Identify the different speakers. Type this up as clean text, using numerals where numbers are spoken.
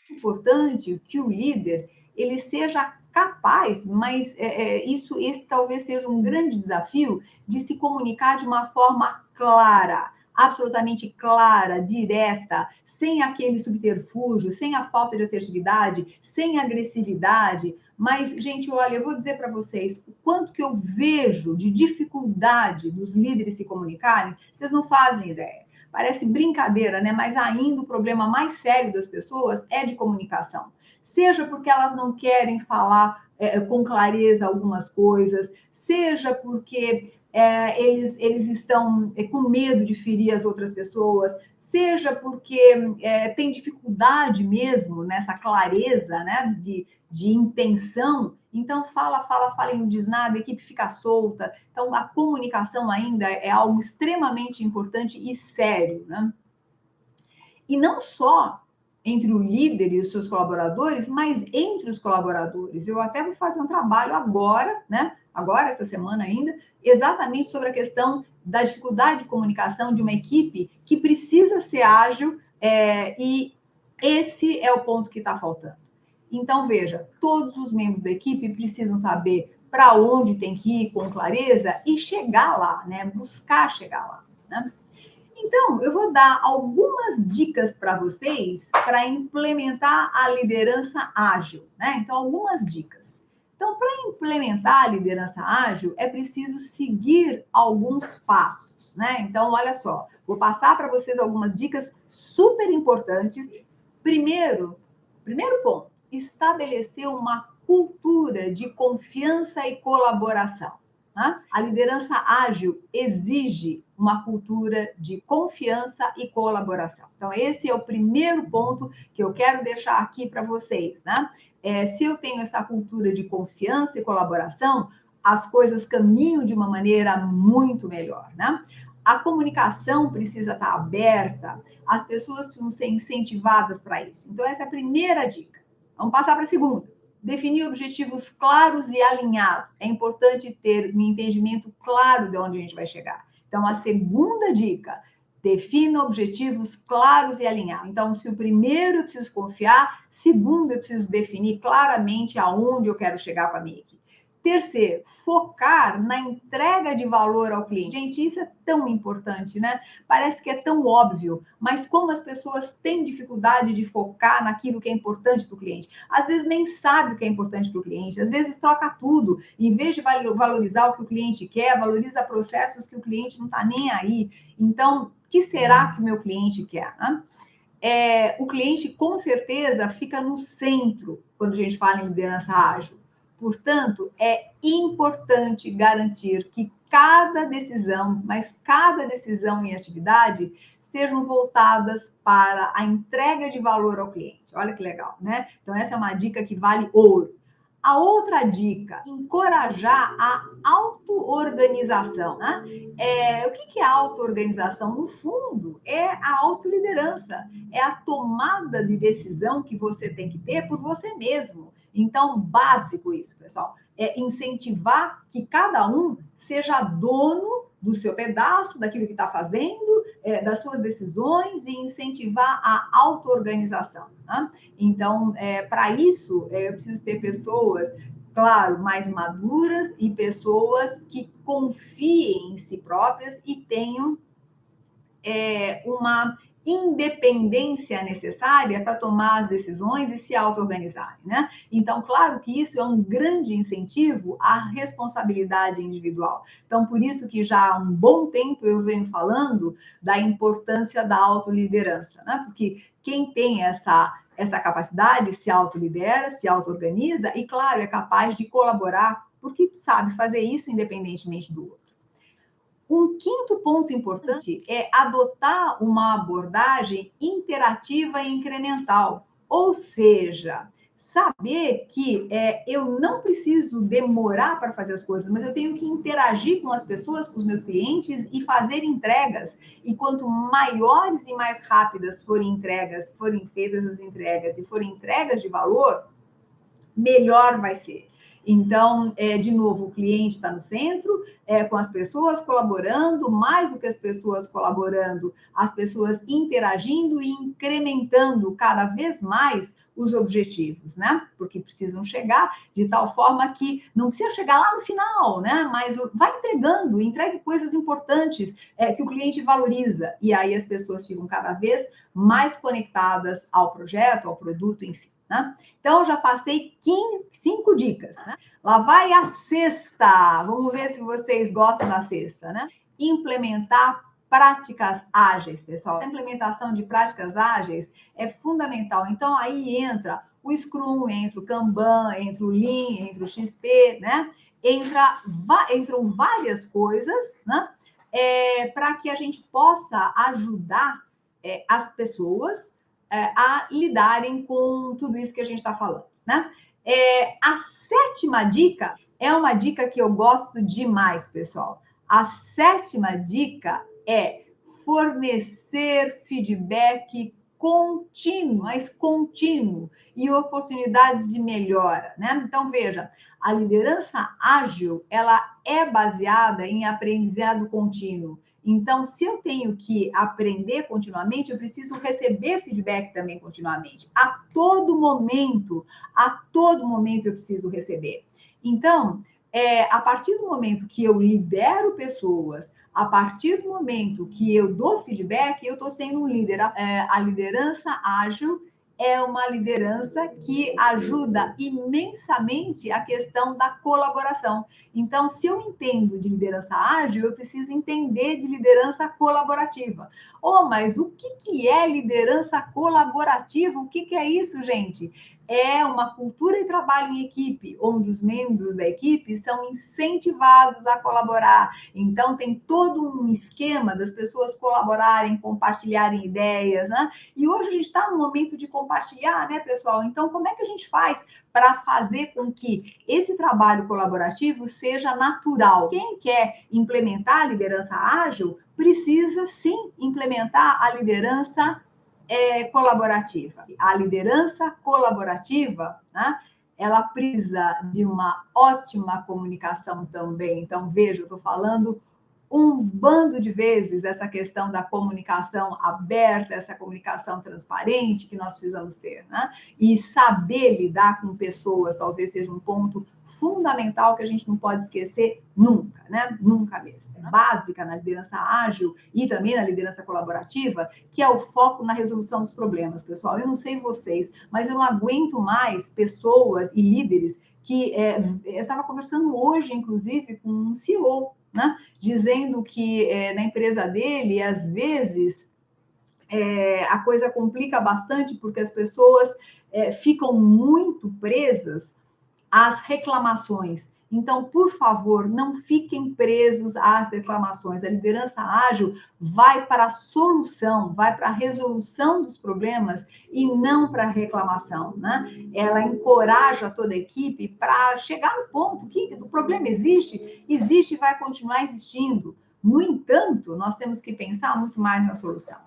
Speaker 1: Importante que o líder ele seja capaz, mas esse talvez seja um grande desafio de se comunicar de uma forma clara, absolutamente clara, direta, sem aquele subterfúgio, sem a falta de assertividade, sem agressividade. Mas, gente, olha, eu vou dizer para vocês o quanto que eu vejo de dificuldade dos líderes se comunicarem, vocês não fazem ideia. Parece brincadeira, né? Mas ainda o problema mais sério das pessoas é de comunicação. Seja porque elas não querem falar com clareza algumas coisas, seja porque eles estão com medo de ferir as outras pessoas, seja porque tem dificuldade mesmo nessa clareza, né, de intenção. Então, fala e não diz nada, a equipe fica solta. Então, a comunicação ainda é algo extremamente importante e sério, né? E não só entre o líder e os seus colaboradores, mas entre os colaboradores. Eu até vou fazer um trabalho agora, né? Agora, essa semana ainda, exatamente sobre a questão da dificuldade de comunicação de uma equipe que precisa ser ágil, e esse é o ponto que está faltando. Então, veja, todos os membros da equipe precisam saber para onde tem que ir com clareza e chegar lá, né? Buscar chegar lá, né? Então, eu vou dar algumas dicas para vocês para implementar a liderança ágil, né? Então, algumas dicas. Então, para implementar a liderança ágil, é preciso seguir alguns passos, né? Então, olha só, vou passar para vocês algumas dicas super importantes. Primeiro ponto, estabelecer uma cultura de confiança e colaboração. A liderança ágil exige uma cultura de confiança e colaboração. Então, esse é o primeiro ponto que eu quero deixar aqui para vocês, né? Se eu tenho essa cultura de confiança e colaboração, as coisas caminham de uma maneira muito melhor, né? A comunicação precisa estar aberta, as pessoas precisam ser incentivadas para isso. Então, essa é a primeira dica. Vamos passar para a segunda. Definir objetivos claros e alinhados. É importante ter um entendimento claro de onde a gente vai chegar. Então, a segunda dica, defina objetivos claros e alinhados. Então, se o primeiro eu preciso confiar, segundo eu preciso definir claramente aonde eu quero chegar com a minha equipe. Terceiro, focar na entrega de valor ao cliente. Gente, isso é tão importante, né? Parece que é tão óbvio, mas como as pessoas têm dificuldade de focar naquilo que é importante para o cliente. Às vezes nem sabe o que é importante para o cliente, às vezes troca tudo. Em vez de valorizar o que o cliente quer, valoriza processos que o cliente não está nem aí. Então, o que será que o meu cliente quer, né? O cliente, com certeza, fica no centro quando a gente fala em liderança ágil. Portanto, é importante garantir que cada decisão, mas cada decisão e atividade, sejam voltadas para a entrega de valor ao cliente. Olha que legal, né? Então, essa é uma dica que vale ouro. A outra dica, encorajar a auto-organização, né? O que é auto-organização? No fundo, é a autoliderança, é a tomada de decisão que você tem que ter por você mesmo. Então, básico isso, pessoal, é incentivar que cada um seja dono do seu pedaço, daquilo que está fazendo, das suas decisões e incentivar a auto-organização, né? Então, para isso, eu preciso ter pessoas, claro, mais maduras e pessoas que confiem em si próprias e tenham uma independência necessária para tomar as decisões e se auto-organizarem, né? Então, claro que isso é um grande incentivo à responsabilidade individual. Então, por isso que já há um bom tempo eu venho falando da importância da autoliderança, né? Porque quem tem essa capacidade se autolidera, se auto-organiza e, claro, é capaz de colaborar porque sabe fazer isso independentemente do outro. Um quinto ponto importante é adotar uma abordagem interativa e incremental, ou seja, saber que eu não preciso demorar para fazer as coisas, mas eu tenho que interagir com as pessoas, com os meus clientes e fazer entregas. E quanto maiores e mais rápidas forem feitas as entregas e forem entregas de valor, melhor vai ser. Então, de novo, o cliente está no centro, com as pessoas colaborando, mais do que as pessoas colaborando, as pessoas interagindo e incrementando cada vez mais os objetivos, né? Porque precisam chegar de tal forma que não precisa chegar lá no final, né? Mas vai entregando, entregue coisas importantes que o cliente valoriza. E aí as pessoas ficam cada vez mais conectadas ao projeto, ao produto, enfim. Né? Então, já passei 5 dicas. Né? Lá vai a sexta. Vamos ver se vocês gostam da sexta. Né? Implementar práticas ágeis, pessoal. A implementação de práticas ágeis é fundamental. Então, aí entra o Scrum, entra o Kanban, entra o Lean, entra o XP, né? Entram várias coisas, né? Para que a gente possa ajudar as pessoas a lidarem com tudo isso que a gente está falando, né? A sétima dica é uma dica que eu gosto demais, pessoal. A sétima dica é fornecer feedback contínuo, mas contínuo, e oportunidades de melhora, né? Então, veja, a liderança ágil, ela é baseada em aprendizado contínuo. Então, se eu tenho que aprender continuamente, eu preciso receber feedback também continuamente. A todo momento eu preciso receber. Então, a partir do momento que eu lidero pessoas, a partir do momento que eu dou feedback, eu estou sendo um líder. A liderança ágil é uma liderança que ajuda imensamente a questão da colaboração. Então, se eu entendo de liderança ágil, eu preciso entender de liderança colaborativa. Oh, mas o que é liderança colaborativa? O que é isso, gente? É uma cultura de trabalho em equipe, onde os membros da equipe são incentivados a colaborar. Então, tem todo um esquema das pessoas colaborarem, compartilharem ideias, né? E hoje a gente está no momento de compartilhar, né, pessoal? Então, como é que a gente faz para fazer com que esse trabalho colaborativo seja natural? Quem quer implementar a liderança ágil precisa, sim, implementar a liderança colaborativa. A liderança colaborativa, né? Ela precisa de uma ótima comunicação também. Então, veja, eu estou falando um bando de vezes essa questão da comunicação aberta, essa comunicação transparente que nós precisamos ter, né? E saber lidar com pessoas talvez seja um ponto fundamental que a gente não pode esquecer nunca, né? Nunca mesmo. Básica na liderança ágil e também na liderança colaborativa, que é o foco na resolução dos problemas, pessoal. Eu não sei vocês, mas eu não aguento mais pessoas e líderes que eu estava conversando hoje, inclusive, com um CEO, né? Dizendo que na empresa dele, às vezes, a coisa complica bastante porque as pessoas ficam muito presas às reclamações. Então, por favor, não fiquem presos às reclamações. A liderança ágil vai para a solução, vai para a resolução dos problemas e não para a reclamação, né? Ela encoraja toda a equipe para chegar no ponto que o problema existe e vai continuar existindo. No entanto, nós temos que pensar muito mais na solução.